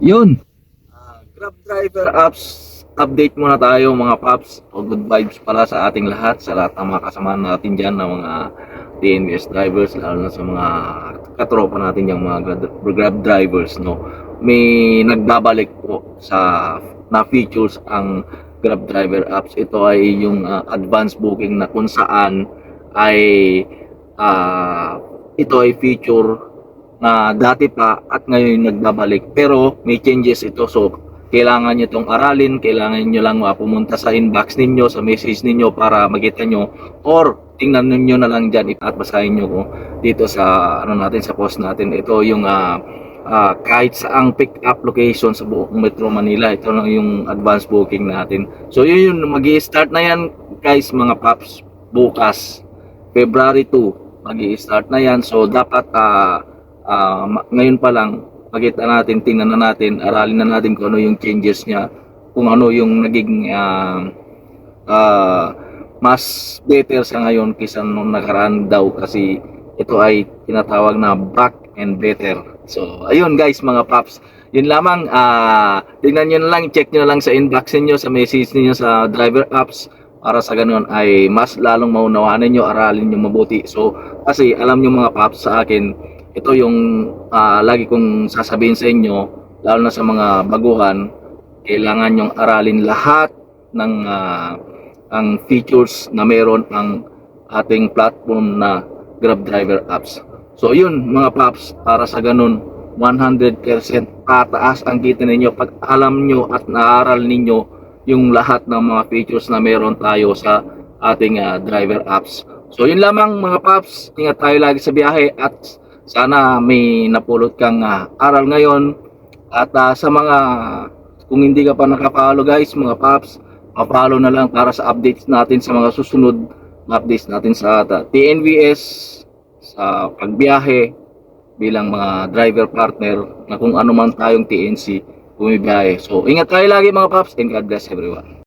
Yun. Grab driver apps, update muna tayo mga paps. O good vibes pala sa ating lahat, sa lahat ng mga kasama natin dyan ng mga TNS drivers, lalo na sa mga katropa natin yung mga grab drivers, no. May nagbabalik po sa na features ang Grab driver apps. Ito ay yung advanced booking na kung saan ay ah, ito ay feature na dati pa at ngayon nagbabalik, pero may changes ito. So kailangan nyo itong aralin, kailangan nyo lang pumunta sa inbox ninyo, sa message ninyo para makita nyo, or tingnan nyo na lang dyan at basahin nyo ko dito sa ano natin, sa post natin. Ito yung kahit saang pick up location sa buong Metro Manila, ito na yung advance booking natin. So yun, mag-i-start na yan guys mga paps, bukas February 2 mag-i-start na yan. So dapat ngayon pa lang makita natin, tingnan na natin, aralin na natin kung ano yung changes niya, kung ano yung naging mas better sa ngayon kaysa nung nakaraan daw, kasi ito ay tinatawag na back and better. So ayun guys mga paps, yun lamang. Tingnan nyo na lang, check nyo na lang sa inbox niyo, sa message niyo sa driver apps, para sa ganun ay mas lalong maunawaan niyo, aralin niyo mabuti. So kasi alam niyo mga paps, sa akin ito yung lagi kong sasabihin sa inyo, lalo na sa mga baguhan, kailangan nyong aralin lahat ng ang features na meron ang ating platform na Grab driver apps. So yun mga paps, para sa ganun 100% pataas ang kita ninyo pag alam nyo at naaral ninyo yung lahat ng mga features na meron tayo sa ating driver apps. So yun lamang mga paps, ingat tayo lagi sa biyahe at sana may napulot kang aral ngayon. At sa mga, kung hindi ka pa nakapalo guys mga paps, pa-follow na lang para sa updates natin sa mga susunod na updates natin sa TNVS, sa pagbiyahe bilang mga driver partner na kung ano man tayong TNC bumibiyahe. So ingat tayo lagi mga paps, and God bless everyone.